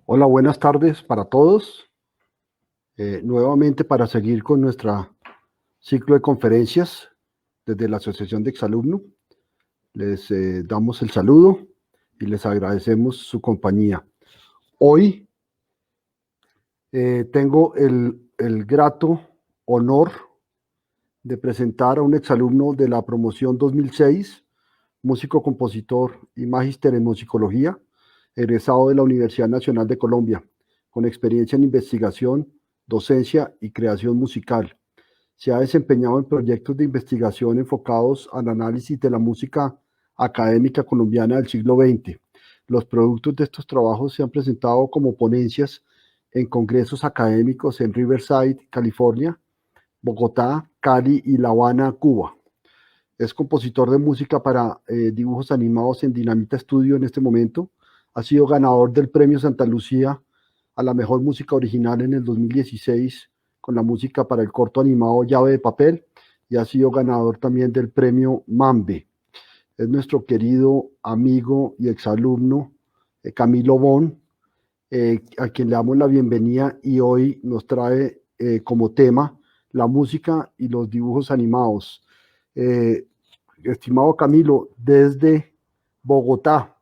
Hola, buenas tardes para todos. Nuevamente para seguir con nuestro ciclo de conferencias desde la Asociación de Exalumno. Les damos el saludo y les agradecemos su compañía. Hoy tengo el grato honor de presentar a un exalumno de la promoción 2006, músico, compositor y magíster en musicología, egresado de la Universidad Nacional de Colombia, con experiencia en investigación, docencia y creación musical. Se ha desempeñado en proyectos de investigación enfocados al análisis de la música académica colombiana del siglo XX. Los productos de estos trabajos se han presentado como ponencias en congresos académicos en Riverside, California, Bogotá, Cali y La Habana, Cuba. Es compositor de música para dibujos animados en Dinamita Studio en este momento. Ha sido ganador del Premio Santa Lucía a la mejor música original en el 2016 con la música para el corto animado Llave de Papel, y ha sido ganador también del Premio Mambe. Es nuestro querido amigo y exalumno Camilo Bon, a quien le damos la bienvenida, y hoy nos trae como tema la música y los dibujos animados. Estimado Camilo, desde Bogotá,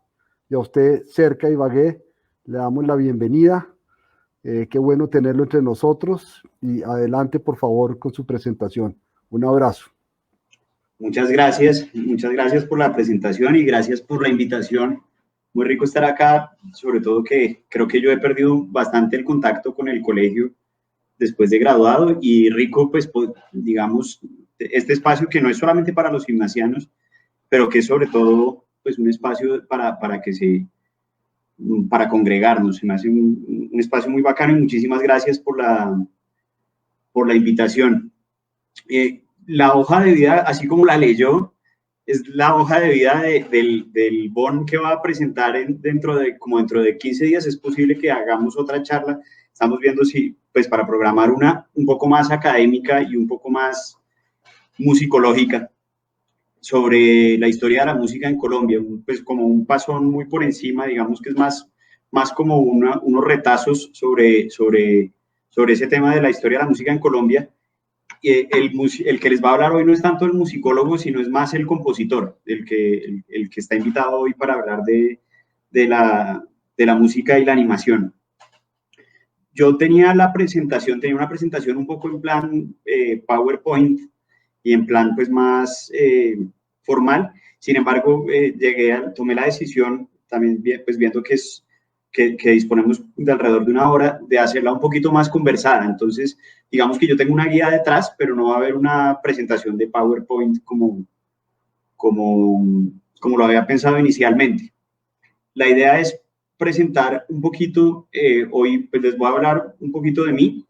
y a usted cerca de Ibagué, le damos la bienvenida. Qué bueno tenerlo entre nosotros, y adelante por favor con su presentación. Un abrazo. Muchas gracias por la presentación y gracias por la invitación. Muy rico estar acá, sobre todo que creo que yo he perdido bastante el contacto con el colegio después de graduado, y rico, pues, digamos, este espacio que no es solamente para los gimnasianos, pero que es sobre todo, pues, un espacio para congregarnos. Se me hace un espacio muy bacano, y muchísimas gracias por la invitación. La hoja de vida, así como la leyó, es la hoja de vida del Bon que va a presentar dentro de 15 días. Es posible que hagamos otra charla. Estamos viendo si, pues, para programar una un poco más académica y un poco más musicológica sobre la historia de la música en Colombia, pues como un pasón muy por encima, digamos que es más como unos retazos sobre ese tema de la historia de la música en Colombia. El que les va a hablar hoy no es tanto el musicólogo, sino es más el compositor, el que está invitado hoy para hablar de la música y la animación. Yo tenía una presentación un poco en plan PowerPoint y en plan, pues, más formal. Sin embargo, tomé la decisión, también, pues, viendo que disponemos de alrededor de una hora, de hacerla un poquito más conversada. Entonces, digamos que yo tengo una guía detrás, pero no va a haber una presentación de PowerPoint como lo había pensado inicialmente. La idea es presentar un poquito, hoy, pues, les voy a hablar un poquito de mí,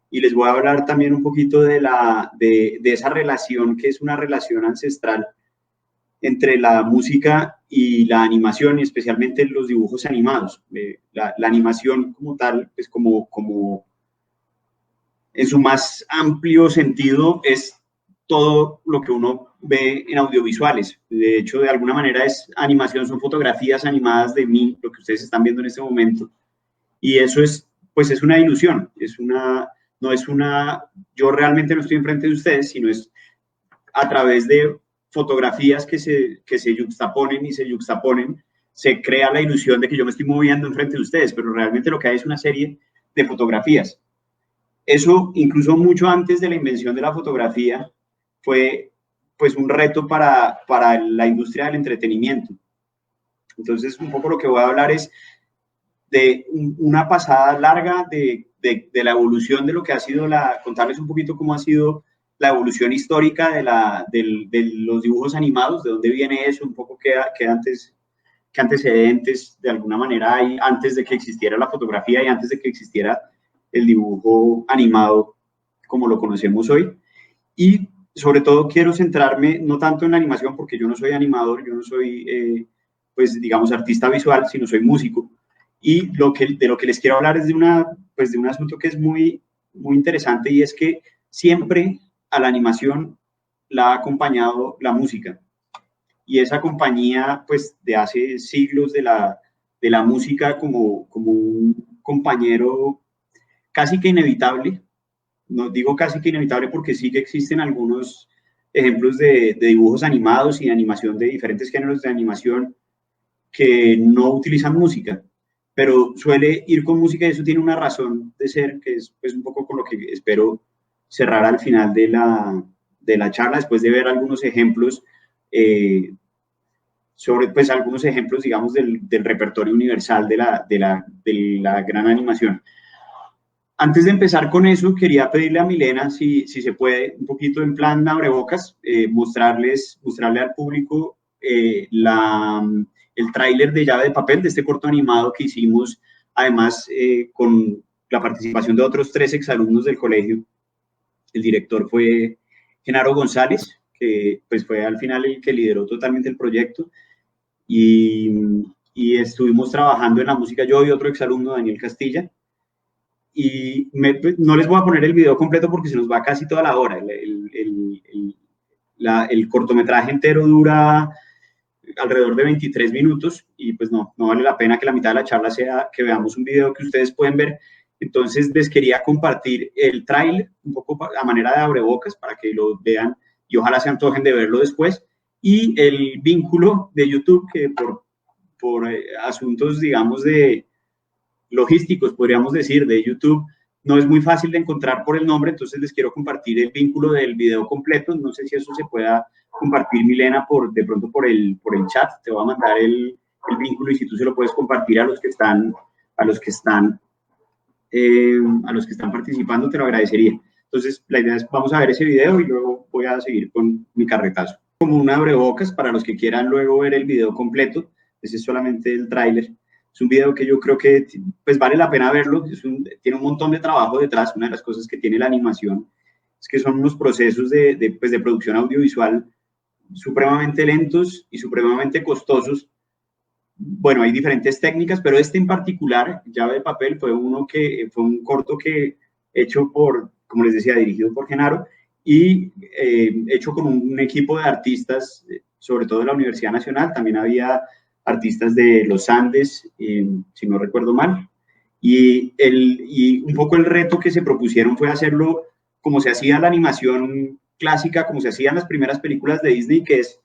y les voy a hablar también un poquito de esa relación, que es una relación ancestral entre la música y la animación, y especialmente los dibujos animados. La animación como tal, pues, como en su más amplio sentido, es todo lo que uno ve en audiovisuales. De hecho, de alguna manera es animación, son fotografías animadas de mí, lo que ustedes están viendo en este momento. Y eso es, pues, es una ilusión, yo realmente no estoy enfrente de ustedes, sino es a través de fotografías que se yuxtaponen y se yuxtaponen, se crea la ilusión de que yo me estoy moviendo enfrente de ustedes, pero realmente lo que hay es una serie de fotografías. Eso, incluso mucho antes de la invención de la fotografía, fue, pues, un reto para la industria del entretenimiento. Entonces, un poco lo que voy a hablar es de una pasada larga de la evolución de lo que ha sido contarles un poquito cómo ha sido la evolución histórica de los dibujos animados, de dónde viene eso, un poco qué antecedentes de alguna manera hay antes de que existiera la fotografía y antes de que existiera el dibujo animado como lo conocemos hoy. Y sobre todo quiero centrarme no tanto en la animación, porque yo no soy animador, yo no soy, pues, digamos, artista visual, sino soy músico. Y de lo que les quiero hablar es de un asunto que es muy, muy interesante, y es que siempre a la animación la ha acompañado la música. y esa compañía, pues, de hace siglos de la música como un compañero casi que inevitable. No digo casi que inevitable porque sí que existen algunos ejemplos de dibujos animados y de animación de diferentes géneros de animación que no utilizan música, pero suele ir con música y eso tiene una razón de ser, que es pues un poco con lo que espero cerrar al final de la charla, después de ver algunos ejemplos sobre pues algunos ejemplos, digamos, del repertorio universal de la gran animación. Antes de empezar con eso, quería pedirle a Milena, si se puede, un poquito en plan abrebocas, mostrarle al público el tráiler de Llave de Papel, de este corto animado que hicimos, además con la participación de otros 3 exalumnos del colegio. El director fue Genaro González, que pues fue al final el que lideró totalmente el proyecto, y estuvimos trabajando en la música yo y otro exalumno, Daniel Castilla. Y no les voy a poner el video completo porque se nos va casi toda la hora. El cortometraje entero dura alrededor de 23 minutos y pues no vale la pena que la mitad de la charla sea que veamos un video que ustedes pueden ver. Entonces les quería compartir el tráiler un poco a manera de abrebocas para que lo vean y ojalá se antojen de verlo después. Y el vínculo de YouTube que por asuntos, digamos, de logísticos, podríamos decir, de YouTube, no es muy fácil de encontrar por el nombre, entonces les quiero compartir el vínculo del video completo. No sé si eso se pueda compartir, Milena, de pronto por el chat. Te voy a mandar el vínculo y si tú se lo puedes compartir a los que están participando, te lo agradecería. Entonces, la idea es, vamos a ver ese video y luego voy a seguir con mi carretazo. Como un abrebocas para los que quieran luego ver el video completo, ese es solamente el tráiler. Es un video que yo creo que pues vale la pena verlo, tiene un montón de trabajo detrás. Una de las cosas que tiene la animación es que son unos procesos de producción audiovisual supremamente lentos y supremamente costosos. Bueno, hay diferentes técnicas, pero este en particular, Llave de Papel, fue un corto que hecho por, como les decía, dirigido por Genaro y hecho con un equipo de artistas, sobre todo de la Universidad Nacional. También había artistas de los Andes, si no recuerdo mal, y un poco el reto que se propusieron fue hacerlo como se hacía la animación clásica, como se hacían las primeras películas de Disney, que es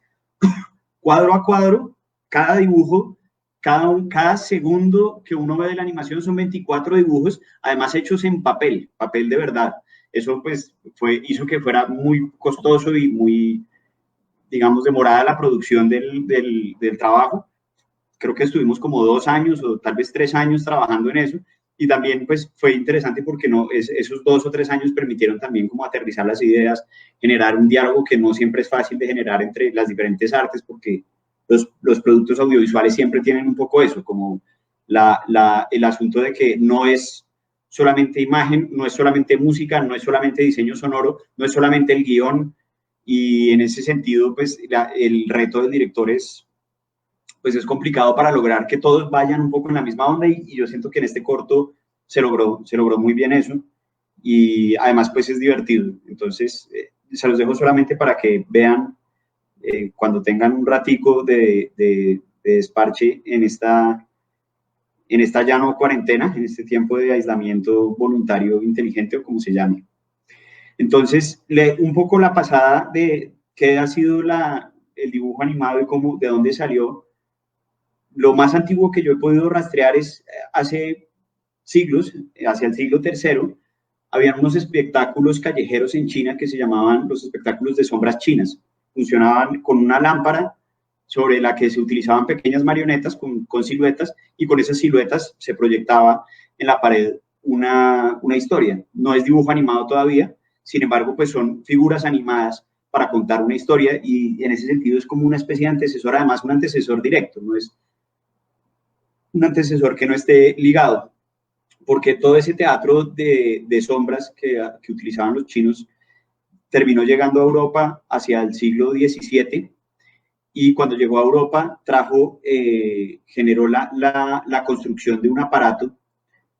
cuadro a cuadro, cada dibujo, cada segundo que uno ve de la animación son 24 dibujos, además hechos en papel de verdad. Eso pues hizo que fuera muy costoso y muy, digamos, demorada la producción del trabajo. Creo que estuvimos como 2 años o tal vez 3 años trabajando en eso, y también pues fue interesante porque esos 2 o 3 años permitieron también como aterrizar las ideas, generar un diálogo que no siempre es fácil de generar entre las diferentes artes, porque los productos audiovisuales siempre tienen un poco eso, como el asunto de que no es solamente imagen, no es solamente música, no es solamente diseño sonoro, no es solamente el guión, y en ese sentido pues el reto del director es complicado para lograr que todos vayan un poco en la misma onda, y yo siento que en este corto se logró muy bien eso, y además pues es divertido. Entonces se los dejo solamente para que vean cuando tengan un ratico de desparche en esta ya no cuarentena, en este tiempo de aislamiento voluntario inteligente o como se llame. Entonces, un poco la pasada de qué ha sido el dibujo animado y de dónde salió. Lo más antiguo que yo he podido rastrear es hace siglos, hacia el siglo III, habían unos espectáculos callejeros en China que se llamaban los espectáculos de sombras chinas. Funcionaban con una lámpara sobre la que se utilizaban pequeñas marionetas con siluetas, y con esas siluetas se proyectaba en la pared una historia. No es dibujo animado todavía, sin embargo, pues son figuras animadas para contar una historia, y en ese sentido es como una especie de antecesor, además un antecesor directo, no es un antecesor que no esté ligado, porque todo ese teatro de sombras que utilizaban los chinos terminó llegando a Europa hacia el siglo XVII, y cuando llegó a Europa generó la construcción de un aparato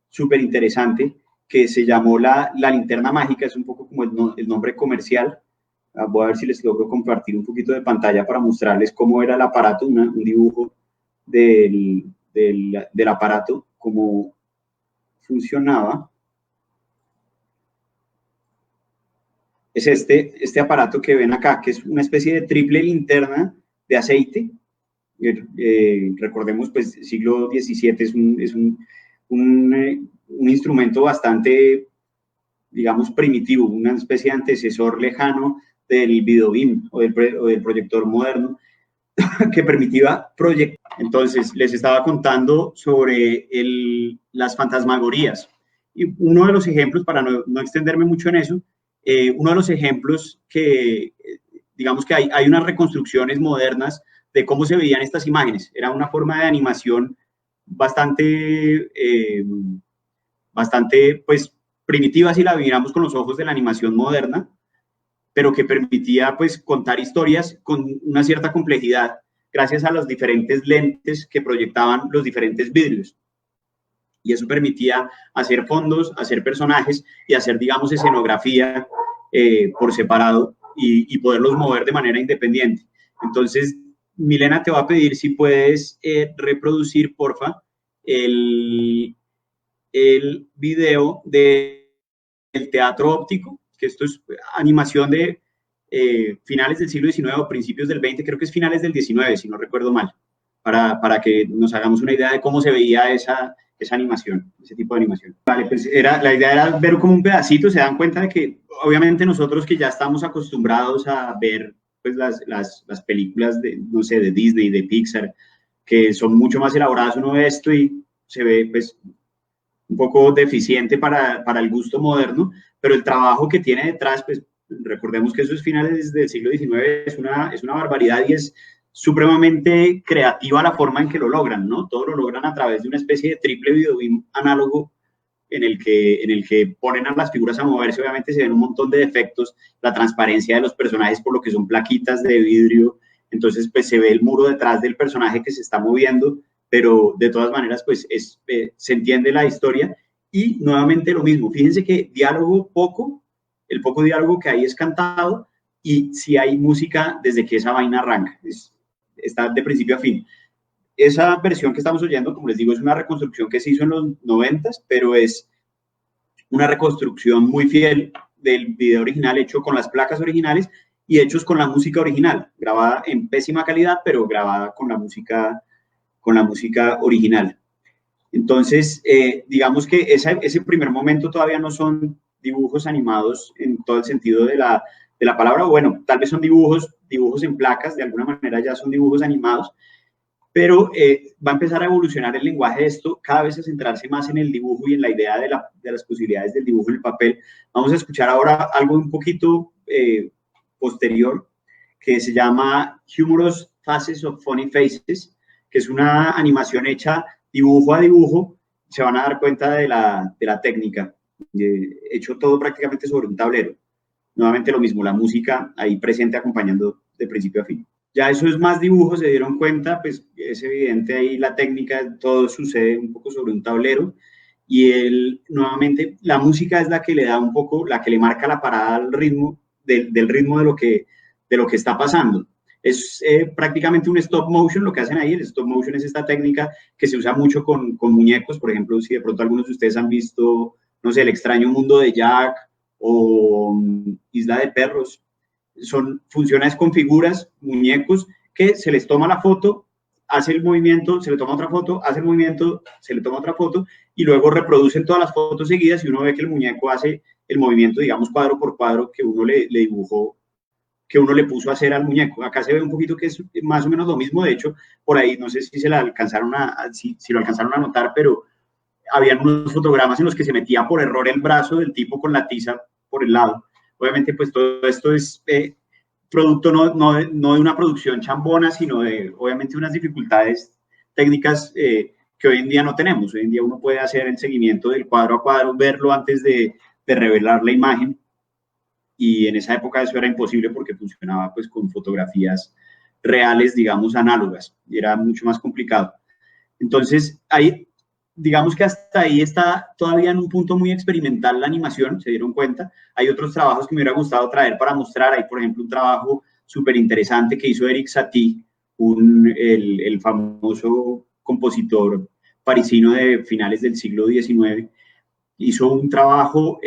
súper interesante que se llamó la linterna mágica. Es un poco como el nombre comercial, Voy a ver si les logro compartir un poquito de pantalla para mostrarles cómo era el aparato, un dibujo del aparato, cómo funcionaba. Es este aparato que ven acá, que es una especie de triple linterna de aceite. Recordemos, pues, siglo XVII es un instrumento bastante, digamos, primitivo, una especie de antecesor lejano del videobeam o del proyector moderno, que permitía proyectar. Entonces, les estaba contando sobre las fantasmagorías. Y uno de los ejemplos, para no extenderme mucho en eso, uno de los ejemplos que, digamos que hay unas reconstrucciones modernas de cómo se veían estas imágenes. Era una forma de animación bastante, pues, primitiva si la miramos con los ojos de la animación moderna, pero que permitía, pues, contar historias con una cierta complejidad gracias a las diferentes lentes que proyectaban los diferentes vidrios. Y eso permitía hacer fondos, hacer personajes y hacer, digamos, escenografía por separado y poderlos mover de manera independiente. Entonces, Milena, te va a pedir si puedes reproducir, porfa, el video del teatro óptico, que esto es animación de finales del siglo XIX o principios del XX, creo que es finales del XIX, si no recuerdo mal, para que nos hagamos una idea de cómo se veía esa animación, ese tipo de animación. Vale, pues la idea era ver como un pedacito. Se dan cuenta de que obviamente nosotros que ya estamos acostumbrados a ver, pues, las películas de, no sé, de Disney, de Pixar, que son mucho más elaboradas, uno ve esto y se ve, pues, un poco deficiente para el gusto moderno, pero el trabajo que tiene detrás, pues recordemos que eso es finales del siglo XIX, es una barbaridad y es supremamente creativa la forma en que lo logran, ¿no? Todo lo logran a través de una especie de triple videobeam análogo en el que ponen a las figuras a moverse. Obviamente se ven un montón de defectos, la transparencia de los personajes por lo que son plaquitas de vidrio, entonces pues se ve el muro detrás del personaje que se está moviendo, pero de todas maneras pues se entiende la historia. Y nuevamente lo mismo, fíjense que diálogo poco, el poco diálogo que hay es cantado, y si hay música desde que esa vaina arranca, está de principio a fin. Esa versión que estamos oyendo, como les digo, es una reconstrucción que se hizo en los 90s, pero es una reconstrucción muy fiel del video original, hecho con las placas originales y hechos con la música original, grabada en pésima calidad, pero grabada con la música original. Entonces, digamos que ese primer momento todavía no son dibujos animados en todo el sentido de la palabra. Bueno, tal vez son dibujos en placas, de alguna manera ya son dibujos animados, pero va a empezar a evolucionar el lenguaje de esto, cada vez a centrarse más en el dibujo y en la idea de las posibilidades del dibujo en el papel. Vamos a escuchar ahora algo un poquito posterior, que se llama Humorous Faces of Funny Faces, que es una animación hecha dibujo a dibujo. Se van a dar cuenta de la técnica, hecho todo prácticamente sobre un tablero. Nuevamente lo mismo, la música ahí presente acompañando de principio a fin. Ya eso es más dibujo, se dieron cuenta, pues es evidente ahí la técnica, todo sucede un poco sobre un tablero, y nuevamente la música es la que le da un poco, la que le marca la parada al ritmo, del ritmo de lo que está pasando. Es prácticamente un stop motion lo que hacen ahí. El stop motion es esta técnica que se usa mucho con muñecos. Por ejemplo, si de pronto algunos de ustedes han visto, no sé, El extraño mundo de Jack o Isla de Perros, funciona con figuras, muñecos, que se les toma la foto, hace el movimiento, se le toma otra foto, hace el movimiento, se le toma otra foto, y luego reproducen todas las fotos seguidas y uno ve que el muñeco hace el movimiento, digamos, cuadro por cuadro que uno le dibujó, que uno le puso a hacer al muñeco. Acá se ve un poquito que es más o menos lo mismo. De hecho, por ahí, no sé si lo alcanzaron a notar, pero habían unos fotogramas en los que se metía por error el brazo del tipo con la tiza por el lado. Obviamente, pues todo esto es producto no de una producción chambona, sino de, obviamente, unas dificultades técnicas que hoy en día no tenemos. Hoy en día uno puede hacer el seguimiento del cuadro a cuadro, verlo antes de revelar la imagen, y en esa época eso era imposible porque funcionaba pues con fotografías reales, digamos, análogas, y era mucho más complicado. Entonces, hay digamos que hasta ahí está todavía en un punto muy experimental la animación, se dieron cuenta. Hay otros trabajos que me hubiera gustado traer para mostrar. Hay, por ejemplo, un trabajo súper interesante que hizo Eric Satie, el famoso compositor parisino de finales del siglo XIX. Hizo un trabajo,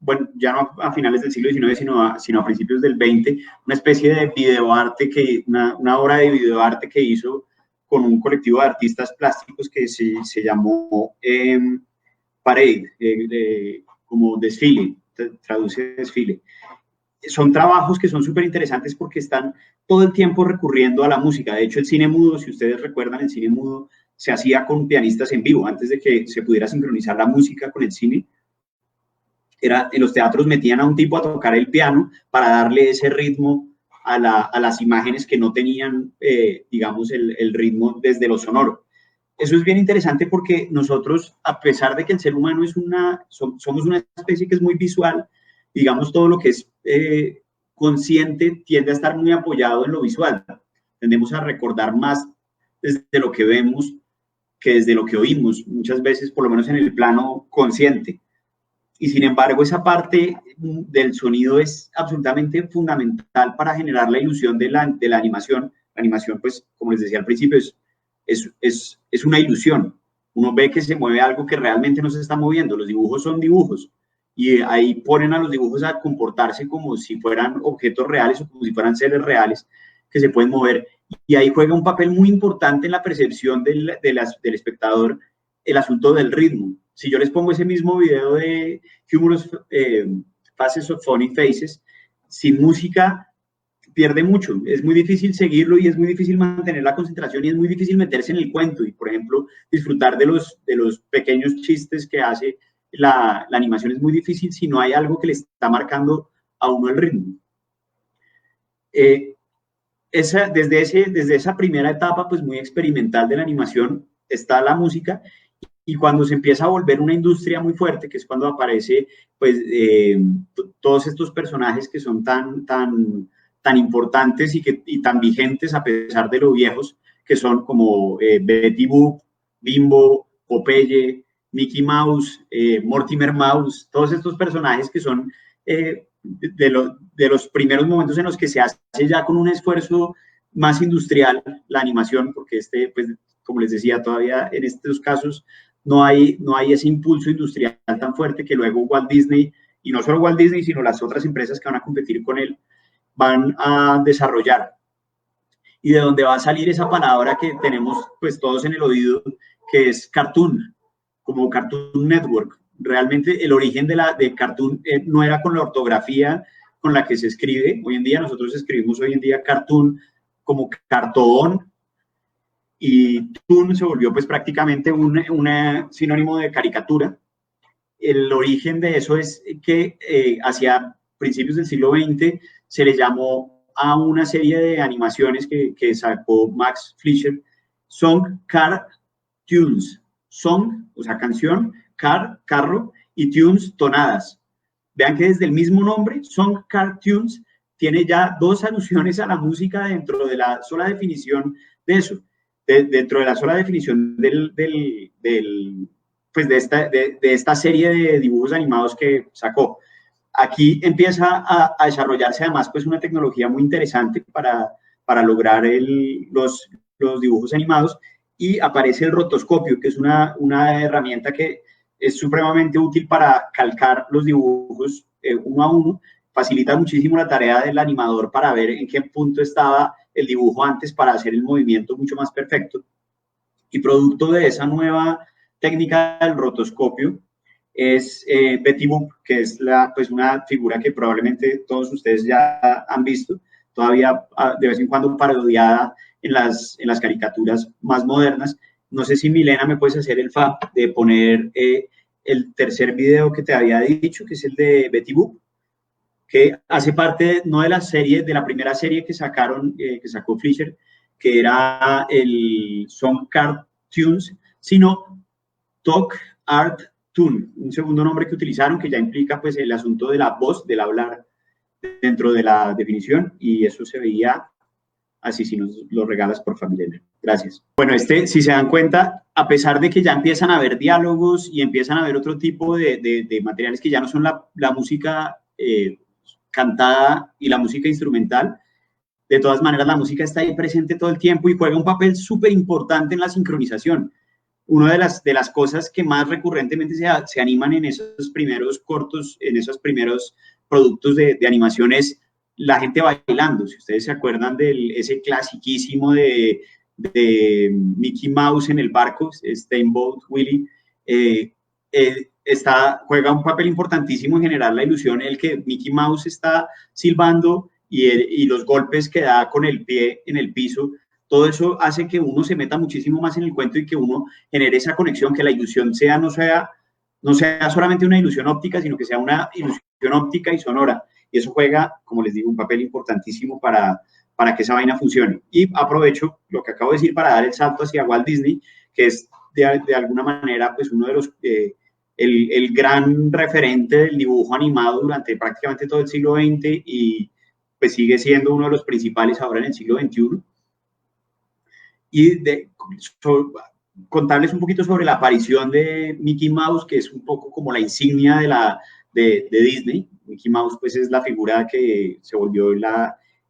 bueno, ya no a finales del siglo XIX, sino a principios del XX, una especie de videoarte, una obra de videoarte que hizo con un colectivo de artistas plásticos que se llamó Parade, como desfile, traduce desfile. Son trabajos que son súper interesantes porque están todo el tiempo recurriendo a la música. De hecho, el cine mudo, si ustedes recuerdan, el cine mudo se hacía con pianistas en vivo. Antes de que se pudiera sincronizar la música con el cine, en los teatros metían a un tipo a tocar el piano para darle ese ritmo a las imágenes que no tenían, digamos, el ritmo desde lo sonoro. Eso es bien interesante porque nosotros, a pesar de que el ser humano somos una especie que es muy visual, digamos, todo lo que es consciente tiende a estar muy apoyado en lo visual. Tendemos a recordar más desde lo que vemos que desde lo que oímos, muchas veces, por lo menos en el plano consciente. Y sin embargo, esa parte del sonido es absolutamente fundamental para generar la ilusión de la animación. La animación, pues, como les decía al principio, es una ilusión. Uno ve que se mueve algo que realmente no se está moviendo. Los dibujos son dibujos. Y ahí ponen a los dibujos a comportarse como si fueran objetos reales o como si fueran seres reales que se pueden mover. Y ahí juega un papel muy importante en la percepción del espectador el asunto del ritmo. Si yo les pongo ese mismo video de Humorous Faces of Funny Faces, sin música pierde mucho, es muy difícil seguirlo y es muy difícil mantener la concentración y es muy difícil meterse en el cuento y, por ejemplo, disfrutar de los pequeños chistes que hace la animación es muy difícil si no hay algo que le está marcando a uno el ritmo. Desde esa primera etapa, pues muy experimental de la animación, está la música, y cuando se empieza a volver una industria muy fuerte, que es cuando aparece, pues, todos estos personajes que son tan importantes y tan vigentes a pesar de lo viejos, que son como Betty Boop, Bimbo, Popeye, Mickey Mouse, Mortimer Mouse, todos estos personajes que son de los primeros momentos en los que se hace ya con un esfuerzo más industrial la animación, porque pues, como les decía, todavía en estos casos no hay ese impulso industrial tan fuerte que luego Walt Disney, y no solo Walt Disney, sino las otras empresas que van a competir con él, van a desarrollar. Y de donde va a salir esa palabra que tenemos pues todos en el oído, que es cartoon, como Cartoon Network. Realmente el origen de cartoon no era con la ortografía con la que se escribe. Hoy en día nosotros escribimos cartoon como cartón, y toon se volvió pues prácticamente un sinónimo de caricatura. El origen de eso es que hacia principios del siglo XX se le llamó a una serie de animaciones que sacó Max Fleischer, Song Car Tunes. Song, o sea, canción, car, carro, y tunes, tonadas. Vean que desde el mismo nombre, Song Car Tunes, tiene ya dos alusiones a la música dentro de la sola definición de eso. Dentro de la sola definición pues de esta serie de dibujos animados que sacó. Aquí empieza a desarrollarse además pues una tecnología muy interesante para lograr los dibujos animados, y aparece el rotoscopio, que es una herramienta que es supremamente útil para calcar los dibujos uno a uno. Facilita muchísimo la tarea del animador para ver en qué punto estaba el dibujo antes para hacer el movimiento mucho más perfecto. Y producto de esa nueva técnica del rotoscopio es Betty Boop, que es pues una figura que probablemente todos ustedes ya han visto, todavía de vez en cuando parodiada en las caricaturas más modernas. No sé si Milena me puedes hacer el favor de poner el tercer video que te había dicho, que es el de Betty Boop, que hace parte no de la serie, de la primera serie que sacó Fleischer, que era el Song Card Tunes, sino Talk Art Tune, un segundo nombre que utilizaron que ya implica pues el asunto de la voz, del hablar dentro de la definición, y eso se veía así si nos lo regalas, por favor. Gracias. Bueno, si se dan cuenta, a pesar de que ya empiezan a haber diálogos y empiezan a haber otro tipo de materiales que ya no son la música cantada y la música instrumental, de todas maneras la música está ahí presente todo el tiempo y juega un papel súper importante en la sincronización. Una de las cosas que más recurrentemente se animan en esos primeros cortos, en esos primeros productos de animación es la gente bailando. Si ustedes se acuerdan de ese clasiquísimo de Mickey Mouse en el barco, Steamboat Willie, juega un papel importantísimo en generar la ilusión en el que Mickey Mouse está silbando y los golpes que da con el pie en el piso. Todo eso hace que uno se meta muchísimo más en el cuento y que uno genere esa conexión, que la ilusión no sea solamente una ilusión óptica, sino que sea una ilusión óptica y sonora. Y eso juega, como les digo, un papel importantísimo para que esa vaina funcione. Y aprovecho lo que acabo de decir para dar el salto hacia Walt Disney, que es de alguna manera pues uno de los, el gran referente del dibujo animado durante prácticamente todo el siglo XX y pues sigue siendo uno de los principales ahora en el siglo XXI. Y contarles un poquito sobre la aparición de Mickey Mouse, que es un poco como la insignia de Disney. Mickey Mouse pues es la figura que se volvió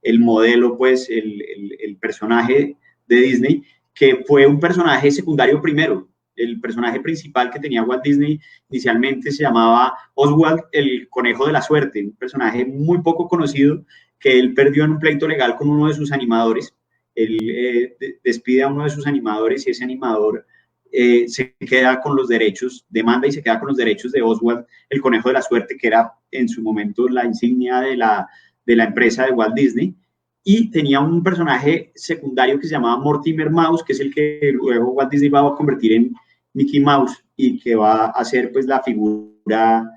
el modelo, pues el personaje de Disney, que fue un personaje secundario primero. El personaje principal que tenía Walt Disney inicialmente se llamaba Oswald, el conejo de la suerte, un personaje muy poco conocido que él perdió en un pleito legal con uno de sus animadores. Él despide a uno de sus animadores y ese animador se queda con los derechos, demanda y se queda con los derechos de Oswald, el conejo de la suerte, que era en su momento la insignia de la empresa de Walt Disney, y tenía un personaje secundario que se llamaba Mortimer Mouse, que es el que luego Walt Disney va a convertir en Mickey Mouse y que va a ser pues la figura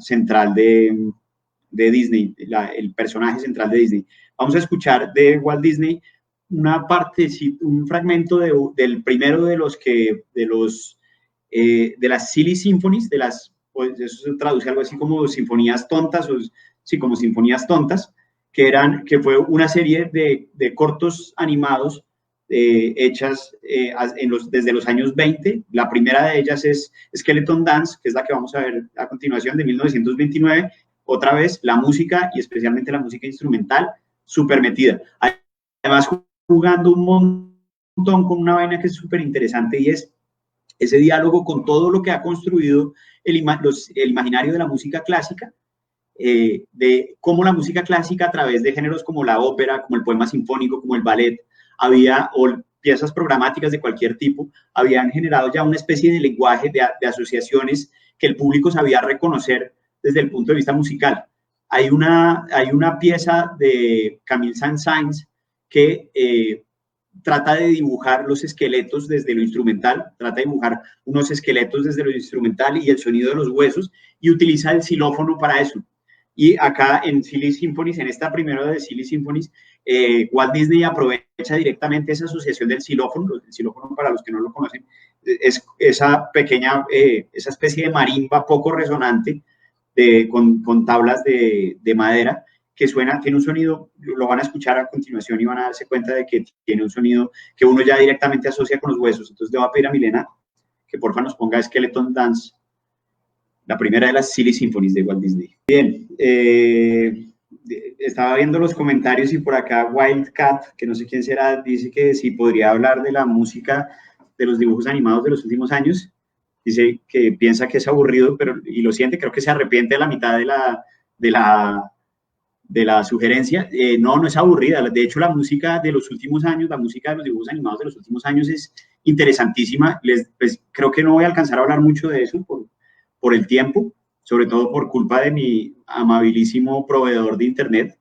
central de Disney, el personaje central de Disney. Vamos a escuchar de Walt Disney una parte, un fragmento del primero de las Silly Symphonies, pues eso se traduce algo así como sinfonías tontas, como sinfonías tontas, que fue una serie de cortos animados hechas desde los años 20. La primera de ellas es Skeleton Dance, que es la que vamos a ver a continuación, de 1929. Otra vez, la música, y especialmente la música instrumental, súper metida. Además, jugando un montón con una vaina que es súper interesante, y es ese diálogo con todo lo que ha construido el imaginario de la música clásica, de cómo la música clásica, a través de géneros como la ópera, como el poema sinfónico, como el ballet, o piezas programáticas de cualquier tipo, habían generado ya una especie de lenguaje de asociaciones que el público sabía reconocer desde el punto de vista musical. Hay una pieza de Camille Saint-Saëns que trata de dibujar los esqueletos desde lo instrumental, trata de dibujar unos esqueletos desde lo instrumental y el sonido de los huesos, y utiliza el xilófono para eso. Y acá en Silly Symphonies, en esta primera de Silly Symphonies, Walt Disney aprovecha directamente esa asociación del xilófono. El xilófono, para los que no lo conocen, es esa especie de marimba poco resonante con tablas de madera, que tiene un sonido, lo van a escuchar a continuación y van a darse cuenta de que tiene un sonido que uno ya directamente asocia con los huesos. Entonces le voy a pedir a Milena que porfa nos ponga Skeleton Dance, la primera de las Silly Symphonies de Walt Disney. Bien, estaba viendo los comentarios y por acá Wildcat, que no sé quién será, dice que si podría hablar de la música de los dibujos animados de los últimos años. Dice que piensa que es aburrido, y lo siente, creo que se arrepiente de la mitad de la sugerencia. No es aburrida. De hecho, la música de los últimos años, la música de los dibujos animados de los últimos años es interesantísima. Pues, creo que no voy a alcanzar a hablar mucho de eso por el tiempo, sobre todo por culpa de mi amabilísimo proveedor de internet,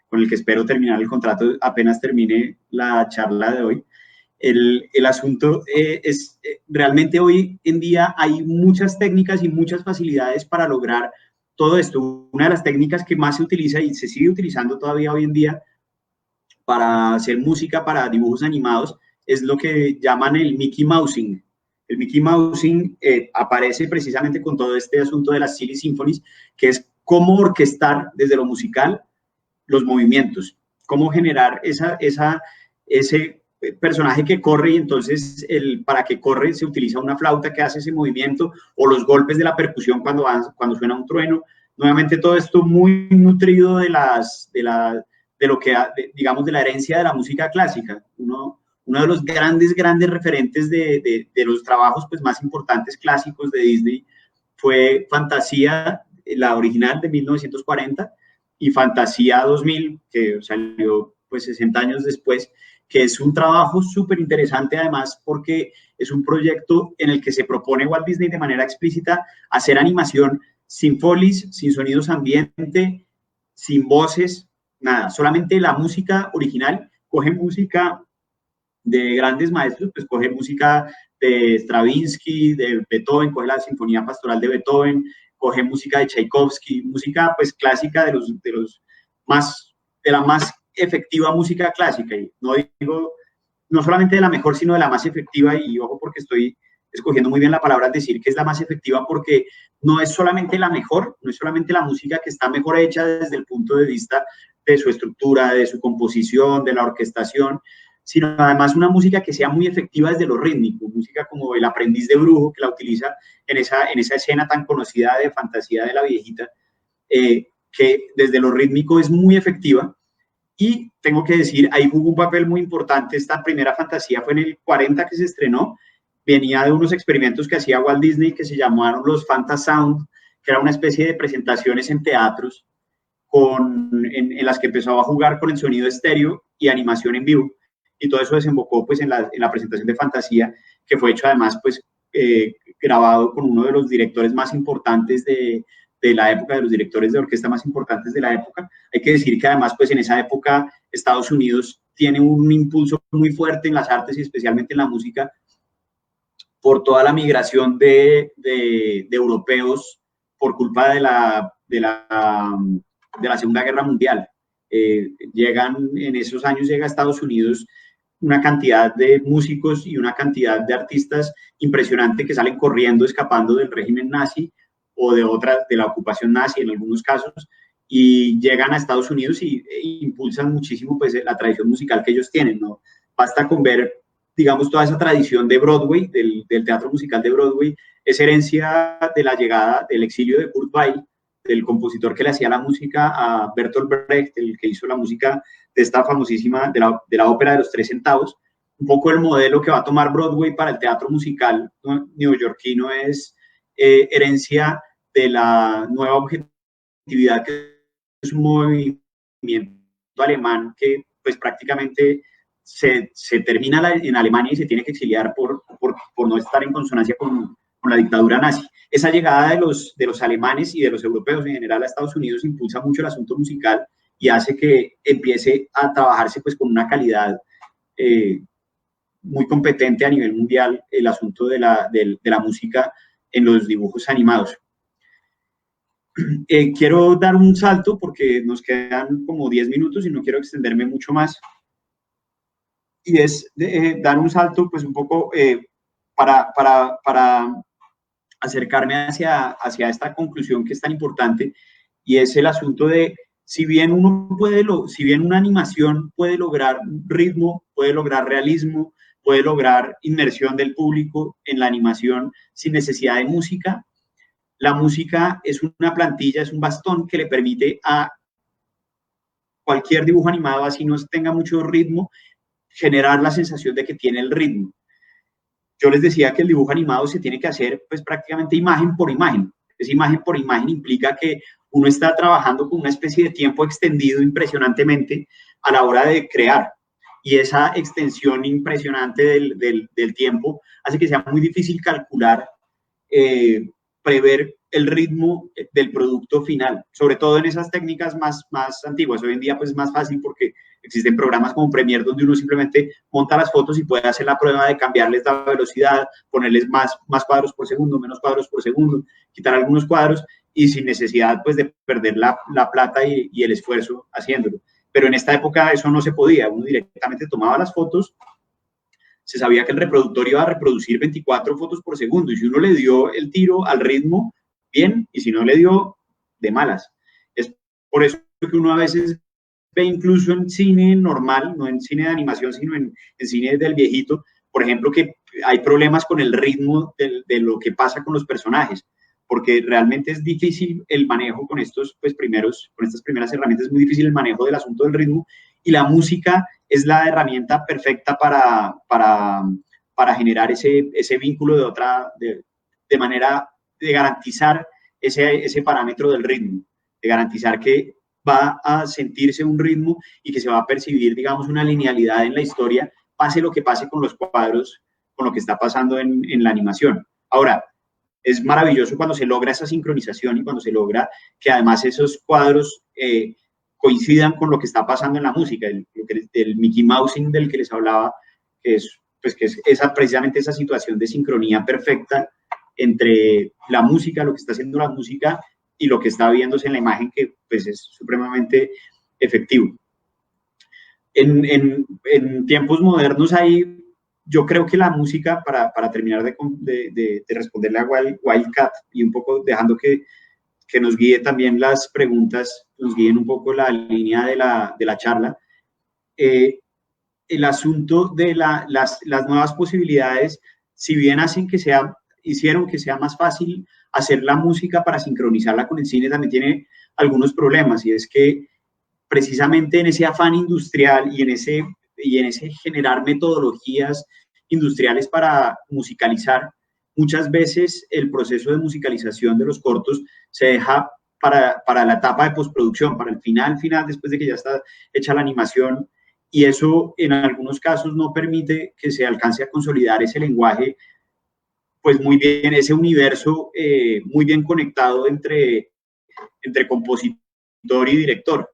con el que espero terminar el contrato apenas termine la charla de hoy. El asunto es realmente hoy en día hay muchas técnicas y muchas facilidades para lograr todo esto. Una de las técnicas que más se utiliza y se sigue utilizando todavía hoy en día para hacer música para dibujos animados es lo que llaman el Mickey Mousing. El Mickey Mousing aparece precisamente con todo este asunto de las Silly Symphonies, que es cómo orquestar desde lo musical los movimientos, cómo generar ese personaje que corre y entonces para que corre se utiliza una flauta que hace ese movimiento o los golpes de la percusión cuando suena un trueno. Nuevamente todo esto muy nutrido de lo que, digamos, de la herencia de la música clásica. Uno de los grandes referentes de los trabajos pues, más importantes clásicos de Disney fue Fantasía, la original de 1940, y Fantasía 2000, que salió pues 60 años después, que es un trabajo súper interesante además porque es un proyecto en el que se propone Walt Disney de manera explícita hacer animación sin folies, sin sonidos ambiente, sin voces, nada, solamente la música original. Coge música de grandes maestros, pues coge música de Stravinsky, de Beethoven, coge la Sinfonía Pastoral de Beethoven, coge música de Tchaikovsky, música pues clásica de la más efectiva música clásica, y no digo, no solamente de la mejor, sino de la más efectiva, y ojo porque estoy escogiendo muy bien la palabra, decir que es la más efectiva porque no es solamente la mejor, no es solamente la música que está mejor hecha desde el punto de vista de su estructura, de su composición, de la orquestación, sino además una música que sea muy efectiva desde lo rítmico, música como El aprendiz de brujo, que la utiliza en esa escena tan conocida de Fantasía de la viejita, que desde lo rítmico es muy efectiva. Y tengo que decir, ahí jugó un papel muy importante. Esta primera Fantasía fue en el 40 que se estrenó, venía de unos experimentos que hacía Walt Disney que se llamaron los Fantasound, que era una especie de presentaciones en teatros en las que empezó a jugar con el sonido estéreo y animación en vivo. Y todo eso desembocó pues, en la presentación de Fantasía, que fue hecho además pues, grabado con uno de los directores más importantes de la época, de los directores de orquesta más importantes de la época. Hay que decir que además pues, en esa época Estados Unidos tiene un impulso muy fuerte en las artes y especialmente en la música por toda la migración de europeos por culpa de la Segunda Guerra Mundial. En esos años llega a Estados Unidos una cantidad de músicos y una cantidad de artistas impresionante que salen corriendo, escapando del régimen nazi o de la ocupación nazi en algunos casos, y llegan a Estados Unidos e impulsan muchísimo pues, la tradición musical que ellos tienen, ¿no? Basta con ver, digamos, toda esa tradición de Broadway, del teatro musical de Broadway, es herencia de la llegada del exilio de Kurt Weill, del compositor que le hacía la música a Bertolt Brecht, el que hizo la música de esta famosísima, de la ópera de los 3 centavos. Un poco el modelo que va a tomar Broadway para el teatro musical neoyorquino es herencia de la nueva objetividad, que es un movimiento alemán que pues prácticamente se termina en Alemania y se tiene que exiliar por no estar en consonancia con la dictadura nazi. Esa llegada de los alemanes y de los europeos en general a Estados Unidos impulsa mucho el asunto musical y hace que empiece a trabajarse pues con una calidad muy competente a nivel mundial el asunto de la música en los dibujos animados. Quiero dar un salto porque nos quedan como 10 minutos y no quiero extenderme mucho más. Y es dar un salto pues un poco para acercarme hacia esta conclusión que es tan importante, y es el asunto de si bien una animación puede lograr ritmo, puede lograr realismo, puede lograr inmersión del público en la animación sin necesidad de música, la música es una plantilla, es un bastón que le permite a cualquier dibujo animado, así no tenga mucho ritmo, generar la sensación de que tiene el ritmo. Yo les decía que el dibujo animado se tiene que hacer pues prácticamente imagen por imagen. Esa imagen por imagen implica que uno está trabajando con una especie de tiempo extendido impresionantemente a la hora de crear. Y esa extensión impresionante del tiempo hace que sea muy difícil calcular, prever el ritmo del producto final, sobre todo en esas técnicas más antiguas. Hoy en día pues es más fácil porque existen programas como Premiere donde uno simplemente monta las fotos y puede hacer la prueba de cambiarles la velocidad, ponerles más cuadros por segundo, menos cuadros por segundo, quitar algunos cuadros y sin necesidad pues de perder la plata y el esfuerzo haciéndolo. Pero en esta época eso no se podía, uno directamente tomaba las fotos, se sabía que el reproductor iba a reproducir 24 fotos por segundo y si uno le dio el tiro al ritmo, bien, y si no le dio, de malas. Es por eso que uno a veces ve incluso en cine normal, no en cine de animación, sino en cine del viejito, por ejemplo, que hay problemas con el ritmo de lo que pasa con los personajes, porque realmente es difícil el manejo con estos, pues, con estas primeras herramientas, es muy difícil el manejo del asunto del ritmo, y la música es la herramienta perfecta para generar ese vínculo de manera de garantizar ese parámetro del ritmo, de garantizar que va a sentirse un ritmo y que se va a percibir, digamos, una linealidad en la historia, pase lo que pase con los cuadros, con lo que está pasando en la animación. Ahora, es maravilloso cuando se logra esa sincronización y cuando se logra que además esos cuadros coincidan con lo que está pasando en la música, el Mickey Mousing del que les hablaba, que es, pues, que es precisamente esa situación de sincronía perfecta entre la música, lo que está haciendo la música y lo que está viéndose en la imagen, que pues es supremamente efectivo. En tiempos modernos hay, yo creo que la música, para terminar de responderle a Wildcat y un poco dejando que nos guíe también las preguntas, nos guíen un poco la línea de la charla, el asunto de las nuevas posibilidades, si bien hicieron que sea más fácil hacer la música para sincronizarla con el cine, también tiene algunos problemas, y es que precisamente en ese afán industrial y en ese generar metodologías industriales para musicalizar, muchas veces el proceso de musicalización de los cortos se deja para la etapa de postproducción, para el final, después de que ya está hecha la animación, y eso en algunos casos no permite que se alcance a consolidar ese lenguaje, pues muy bien, ese universo muy bien conectado entre compositor y director.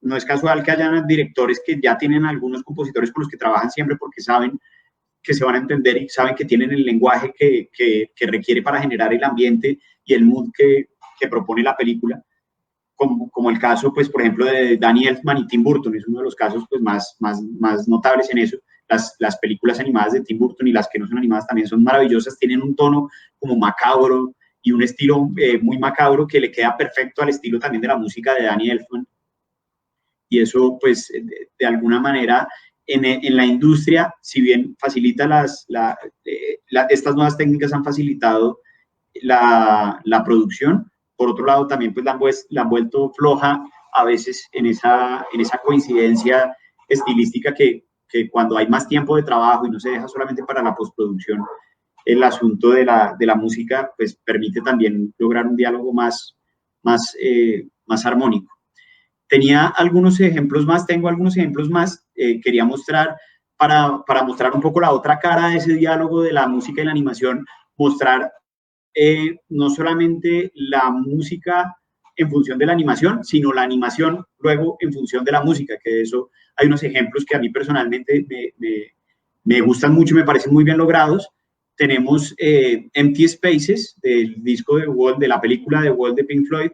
No es casual que hayan directores que ya tienen algunos compositores con los que trabajan siempre porque saben que se van a entender y saben que tienen el lenguaje que requiere para generar el ambiente y el mood que propone la película, como el caso, pues, por ejemplo, de Danny Elfman y Tim Burton. Es uno de los casos, pues, más notables en eso. Las películas animadas de Tim Burton y las que no son animadas también son maravillosas, tienen un tono como macabro y un estilo muy macabro que le queda perfecto al estilo también de la música de Danny Elfman. Y eso, pues, de alguna manera, en la industria, si bien facilita estas nuevas técnicas han facilitado la producción, por otro lado también pues la han vuelto floja a veces en esa coincidencia estilística que cuando hay más tiempo de trabajo y no se deja solamente para la postproducción, el asunto de la música pues permite también lograr un diálogo más armónico. Tengo algunos ejemplos más, quería mostrar para mostrar un poco la otra cara de ese diálogo de la música y la animación, mostrar no solamente la música en función de la animación, sino la animación luego en función de la música, que de eso hay unos ejemplos que a mí personalmente me gustan mucho y me parecen muy bien logrados. Tenemos Empty Spaces, del disco de la película de Wall de Pink Floyd,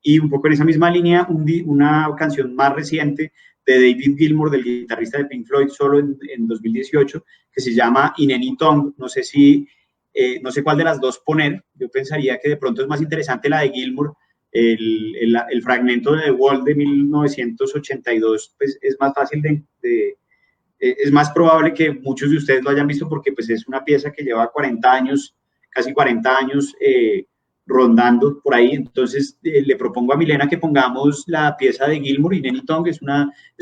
y un poco en esa misma línea, una canción más reciente de David Gilmour, del guitarrista de Pink Floyd, solo en 2018, que se llama In Any Tongue. No sé cuál de las dos poner. Yo pensaría que de pronto es más interesante la de Gilmour. El fragmento de The Wall de 1982 pues, es más fácil es más probable que muchos de ustedes lo hayan visto porque pues, es una pieza que lleva 40 años, casi 40 años rondando por ahí. Entonces le propongo a Milena que pongamos la pieza de Gilmour, In Any Tongue, es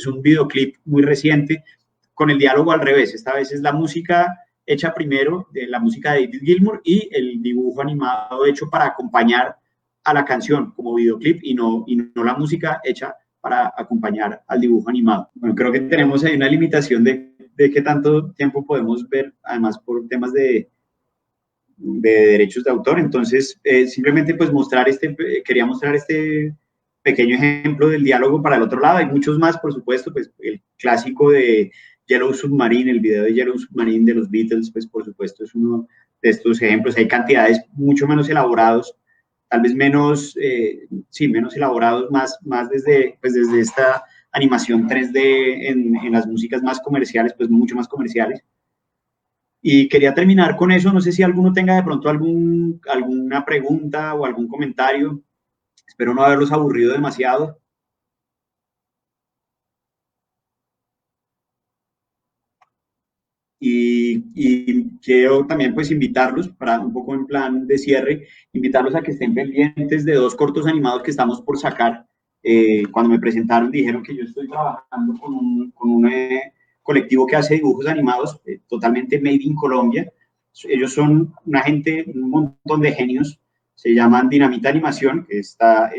un videoclip muy reciente con el diálogo al revés. Esta vez es la música hecha primero, de la música de David Gilmour, y el dibujo animado hecho para acompañar a la canción como videoclip y no la música hecha para acompañar al dibujo animado. Bueno, creo que tenemos ahí una limitación de qué tanto tiempo podemos ver, además por temas de derechos de autor. Entonces, simplemente pues quería mostrar este pequeño ejemplo del diálogo para el otro lado. Hay muchos más, por supuesto, pues el clásico de Yellow Submarine, el video de Yellow Submarine de los Beatles, pues por supuesto es uno de estos ejemplos. Hay cantidades mucho menos elaborados, tal vez menos elaborados, más desde esta animación 3D en las músicas más comerciales, pues mucho más comerciales. Y quería terminar con eso. No sé si alguno tenga de pronto alguna pregunta o algún comentario. Espero no haberlos aburrido demasiado. y quiero también pues invitarlos, para un poco en plan de cierre, invitarlos a que estén pendientes de 2 cortos animados que estamos por sacar. Cuando me presentaron dijeron que yo estoy trabajando con un colectivo que hace dibujos animados totalmente made in Colombia. Ellos son una gente, un montón de genios, se llaman Dinamita Animación, que está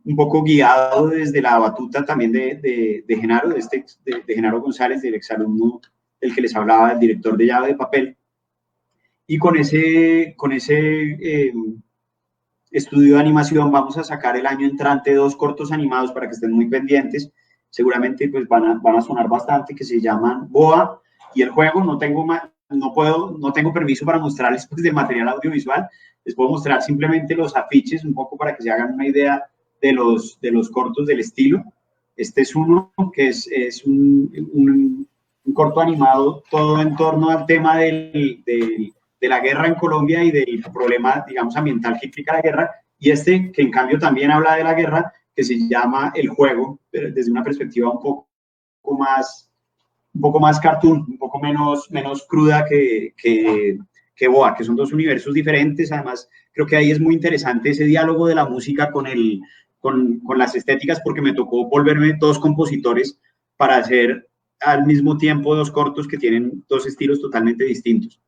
un poco guiado desde la batuta también de Genaro, de Genaro González, del exalumno del que les hablaba, el director de Llave de Papel. Y con ese estudio de animación vamos a sacar el año entrante 2 cortos animados para que estén muy pendientes. Seguramente pues van a sonar bastante, que se llaman Boa y el juego. No tengo permiso para mostrarles pues, del material audiovisual. Les puedo mostrar simplemente los afiches un poco para que se hagan una idea de los cortos del estilo. Este es uno que es un corto animado todo en torno al tema de la guerra en Colombia y del problema, digamos, ambiental que implica la guerra, y este, que en cambio también habla de la guerra, que se llama El Juego, pero desde una perspectiva un poco más cartoon, un poco menos cruda que Boa, que son 2 universos diferentes. Además, creo que ahí es muy interesante ese diálogo de la música con las estéticas, porque me tocó volverme 2 compositores para hacer al mismo tiempo 2 cortos que tienen 2 estilos totalmente distintos.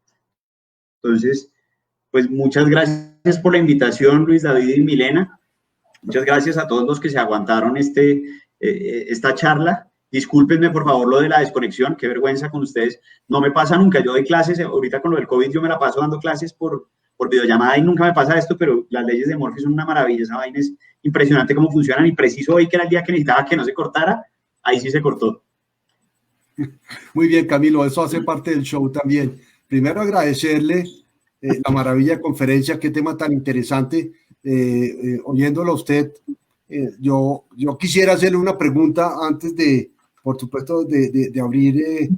Entonces, pues muchas gracias por la invitación, Luis David y Milena. Muchas gracias a todos los que se aguantaron esta charla. Discúlpenme, por favor, lo de la desconexión. Qué vergüenza con ustedes. No me pasa nunca. Yo doy clases, ahorita con lo del COVID, yo me la paso dando clases por videollamada y nunca me pasa esto, pero las leyes de Murphy son una maravilla. Esa vaina es impresionante cómo funcionan, y preciso hoy, que era el día que necesitaba que no se cortara, ahí sí se cortó. Muy bien, Camilo, eso hace parte del show también. Primero agradecerle la maravilla de conferencia, qué tema tan interesante. Oyéndolo a usted, yo quisiera hacerle una pregunta antes de, por supuesto, de abrir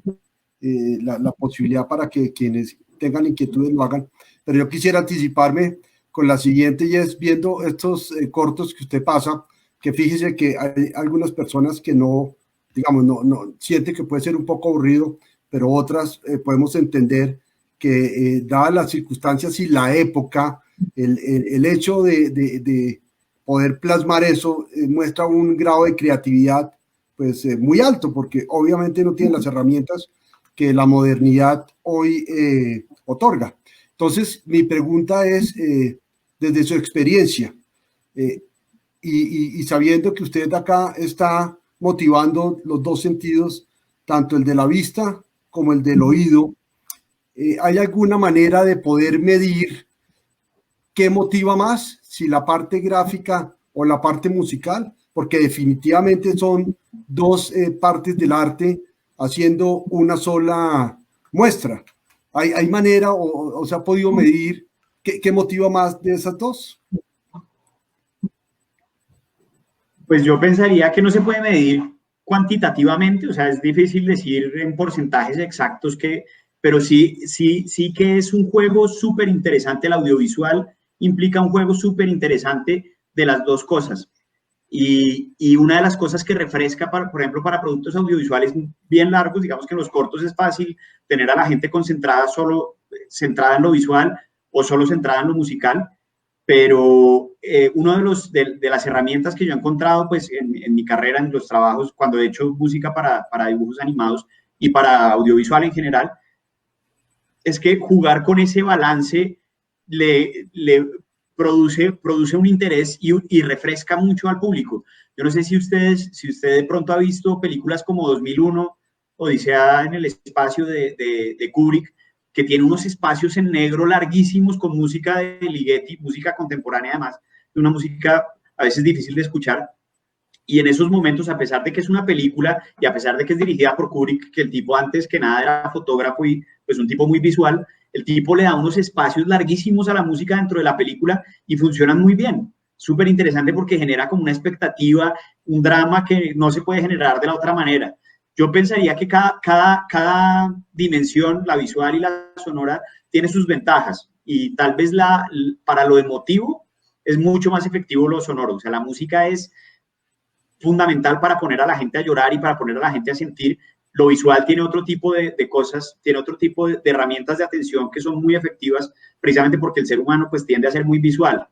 la posibilidad para que quienes tengan inquietudes lo hagan, pero yo quisiera anticiparme con la siguiente, y es viendo estos cortos que usted pasa, que fíjese que hay algunas personas que no, digamos, no siente que puede ser un poco aburrido, pero otras podemos entender que dadas las circunstancias y la época, el hecho de poder plasmar eso muestra un grado de creatividad pues muy alto, porque obviamente no tienen las herramientas que la modernidad hoy otorga. Entonces, mi pregunta es, desde su experiencia y sabiendo que usted acá está motivando los 2 sentidos, tanto el de la vista como el del oído, ¿hay alguna manera de poder medir qué motiva más, si la parte gráfica o la parte musical? Porque definitivamente son 2 partes del arte haciendo una sola muestra. ¿Hay manera o se ha podido medir qué motiva más de esas 2? Pues yo pensaría que no se puede medir cuantitativamente, o sea, es difícil decir en porcentajes exactos pero sí que es un juego súper interesante. El audiovisual implica un juego súper interesante de las 2 cosas. Y una de las cosas que refresca, por ejemplo, para productos audiovisuales bien largos, digamos que en los cortos es fácil tener a la gente concentrada solo centrada en lo visual o solo centrada en lo musical, pero uno de las herramientas que yo he encontrado pues en mi carrera, en los trabajos, cuando he hecho música para dibujos animados y para audiovisual en general, es que jugar con ese balance le produce un interés y refresca mucho al público. Yo no sé si usted de pronto ha visto películas como 2001, Odisea en el espacio de Kubrick, que tiene unos espacios en negro larguísimos con música de Ligeti, música contemporánea además, una música a veces difícil de escuchar. Y en esos momentos, a pesar de que es una película y a pesar de que es dirigida por Kubrick, que el tipo antes que nada era fotógrafo y pues un tipo muy visual, el tipo le da unos espacios larguísimos a la música dentro de la película y funcionan muy bien. Súper interesante porque genera como una expectativa, un drama que no se puede generar de la otra manera. Yo pensaría que cada dimensión, la visual y la sonora, tiene sus ventajas, y tal vez para lo emotivo es mucho más efectivo lo sonoro. O sea, la música es fundamental para poner a la gente a llorar y para poner a la gente a sentir, Lo visual tiene otro tipo de cosas, tiene otro tipo de herramientas de atención que son muy efectivas, precisamente porque el ser humano pues tiende a ser muy visual.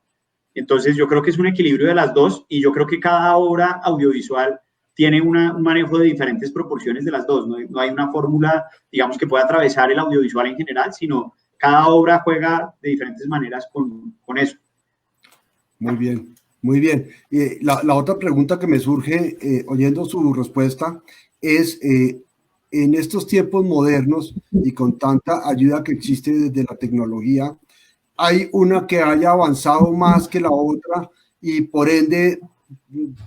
Entonces yo creo que es un equilibrio de las dos y yo creo que cada obra audiovisual tiene un manejo de diferentes proporciones de las dos. No hay una fórmula, digamos, que pueda atravesar el audiovisual en general, sino cada obra juega de diferentes maneras con eso. Muy bien, muy bien. La otra pregunta que me surge oyendo su respuesta es, en estos tiempos modernos y con tanta ayuda que existe desde la tecnología, ¿hay una que haya avanzado más que la otra y por ende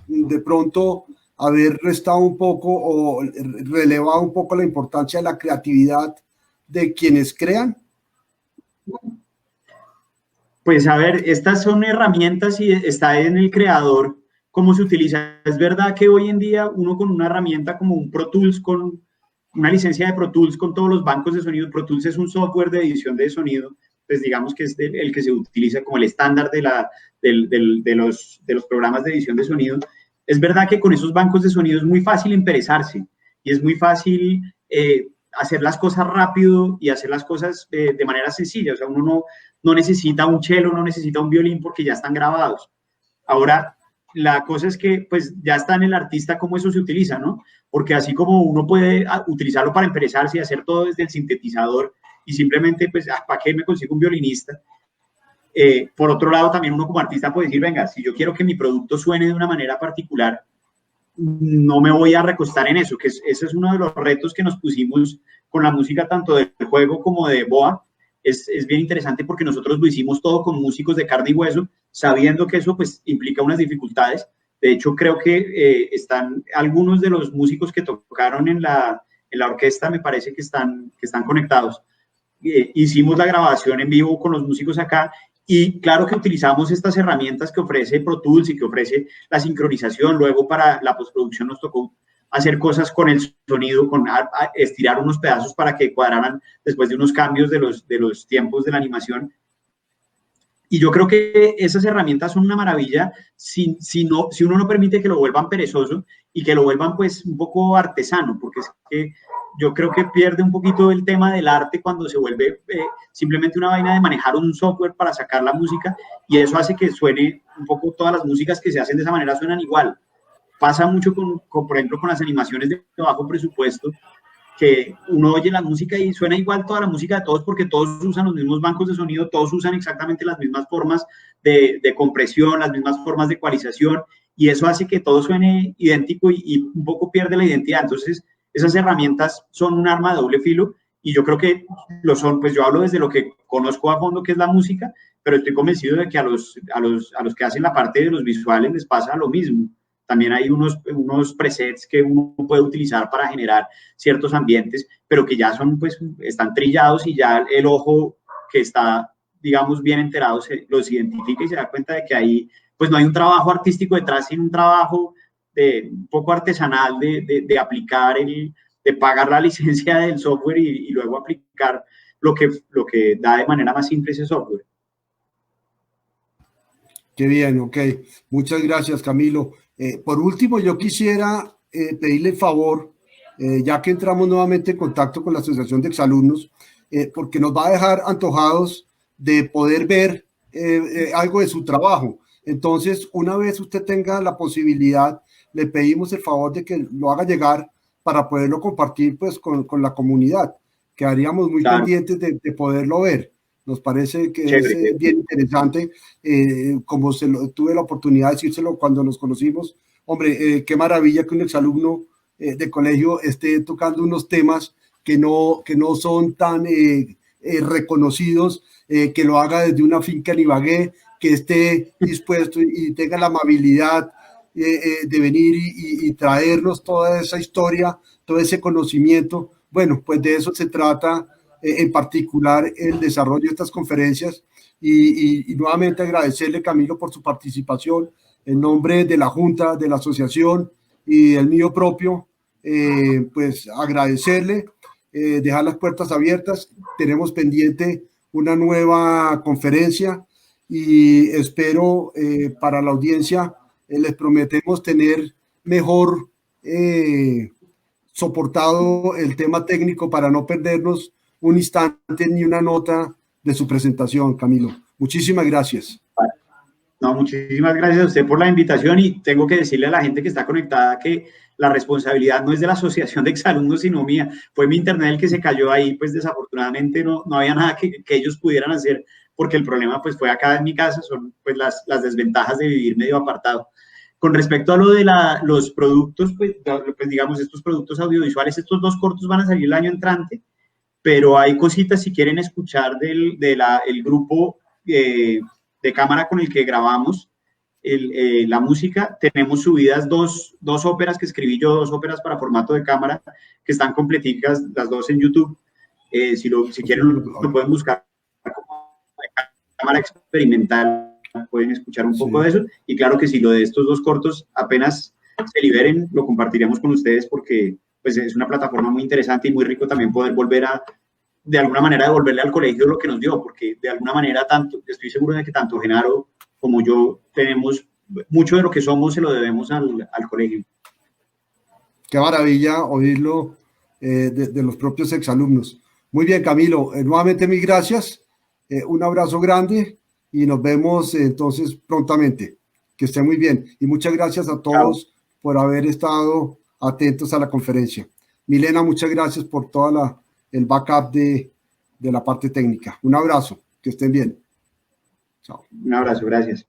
de pronto haber restado un poco o relevado un poco la importancia de la creatividad de quienes crean? Pues a ver, estas son herramientas y está en el creador cómo se utiliza. Es verdad que hoy en día uno con una herramienta como un Pro Tools, con una licencia de Pro Tools con todos los bancos de sonido, Pro Tools es un software de edición de sonido, pues digamos que es el que se utiliza como el estándar de los programas de edición de sonido. Es verdad que con esos bancos de sonido es muy fácil emperezarse y es muy fácil hacer las cosas rápido y hacer las cosas de manera sencilla. O sea, uno no necesita un cello, no necesita un violín porque ya están grabados. Ahora, la cosa es que pues ya está en el artista cómo eso se utiliza, ¿no? Porque así como uno puede utilizarlo para emperezarse y hacer todo desde el sintetizador y simplemente pues, ¿para qué me consigo un violinista? Por otro lado, también uno como artista puede decir, venga, si yo quiero que mi producto suene de una manera particular, no me voy a recostar en eso, que ese es uno de los retos que nos pusimos con la música tanto del juego como de Boa. Es bien interesante porque nosotros lo hicimos todo con músicos de carne y hueso, sabiendo que eso pues implica unas dificultades. De hecho, creo que están algunos de los músicos que tocaron en la orquesta, me parece que están conectados. Hicimos la grabación en vivo con los músicos acá y claro que utilizamos estas herramientas que ofrece Pro Tools y que ofrece la sincronización. Luego para la postproducción nos tocó hacer cosas con el sonido, estirar unos pedazos para que cuadraran después de unos cambios de los tiempos de la animación. Y yo creo que esas herramientas son una maravilla si uno no permite que lo vuelvan perezoso y que lo vuelvan pues un poco artesano, porque es que yo creo que pierde un poquito el tema del arte cuando se vuelve simplemente una vaina de manejar un software para sacar la música y eso hace que suene un poco, todas las músicas que se hacen de esa manera suenan igual. Pasa mucho por ejemplo, con las animaciones de bajo presupuesto, que uno oye la música y suena igual toda la música de todos porque todos usan los mismos bancos de sonido, todos usan exactamente las mismas formas de compresión, las mismas formas de ecualización y eso hace que todo suene idéntico y un poco pierde la identidad. Entonces, esas herramientas son un arma de doble filo y yo creo que lo son, pues yo hablo desde lo que conozco a fondo que es la música, pero estoy convencido de que a los que hacen la parte de los visuales les pasa lo mismo. También hay unos presets que uno puede utilizar para generar ciertos ambientes, pero que ya son, pues, están trillados y ya el ojo que está, digamos, bien enterado los identifica y se da cuenta de que ahí, pues, no hay un trabajo artístico detrás, sino un trabajo un poco artesanal de aplicar, de pagar la licencia del software y luego aplicar lo que da de manera más simple ese software. Qué bien, ok. Muchas gracias, Camilo. Por último, yo quisiera pedirle el favor, ya que entramos nuevamente en contacto con la Asociación de Exalumnos, porque nos va a dejar antojados de poder ver algo de su trabajo. Entonces, una vez usted tenga la posibilidad, le pedimos el favor de que lo haga llegar para poderlo compartir pues, con la comunidad. Quedaríamos muy pendientes de poderlo ver. Nos parece que es bien interesante, como tuve la oportunidad de decírselo cuando nos conocimos. Hombre, qué maravilla que un exalumno de colegio esté tocando unos temas que no son tan reconocidos, que lo haga desde una finca en Ibagué, que esté dispuesto y tenga la amabilidad de venir y traernos toda esa historia, todo ese conocimiento. Bueno, pues de eso se trata en particular el desarrollo de estas conferencias y nuevamente agradecerle, Camilo, por su participación en nombre de la Junta, de la Asociación y el mío propio, pues agradecerle, dejar las puertas abiertas. Tenemos pendiente una nueva conferencia y espero para la audiencia les prometemos tener mejor soportado el tema técnico para no perdernos un instante ni una nota de su presentación, Camilo. Muchísimas gracias. No, muchísimas gracias a usted por la invitación y tengo que decirle a la gente que está conectada que la responsabilidad no es de la Asociación de Exalumnos, sino mía. Fue mi internet el que se cayó ahí, pues desafortunadamente no había nada que ellos pudieran hacer, porque el problema pues fue acá en mi casa, son pues las desventajas de vivir medio apartado. Con respecto a lo de los productos, pues digamos, estos productos audiovisuales, estos 2 cortos van a salir el año entrante, pero hay cositas si quieren escuchar el grupo de cámara con el que grabamos la música. Tenemos subidas dos óperas que escribí yo, 2 óperas para formato de cámara, que están completicas, las 2 en YouTube. Si quieren, lo pueden buscar como cámara experimental, pueden escuchar un poco de eso. Y claro que si lo de estos 2 cortos apenas se liberen, lo compartiremos con ustedes porque pues, es una plataforma muy interesante y muy rico también poder volver de alguna manera, devolverle al colegio lo que nos dio, porque de alguna manera estoy seguro de que tanto Genaro como yo tenemos mucho de lo que somos, se lo debemos al colegio. Qué maravilla oírlo de los propios exalumnos. Muy bien, Camilo, nuevamente mil gracias, un abrazo grande y nos vemos entonces prontamente. Que esté muy bien y muchas gracias a todos por haber estado atentos a la conferencia. Milena, muchas gracias por toda el backup de la parte técnica. Un abrazo, que estén bien. Chao. Un abrazo, gracias.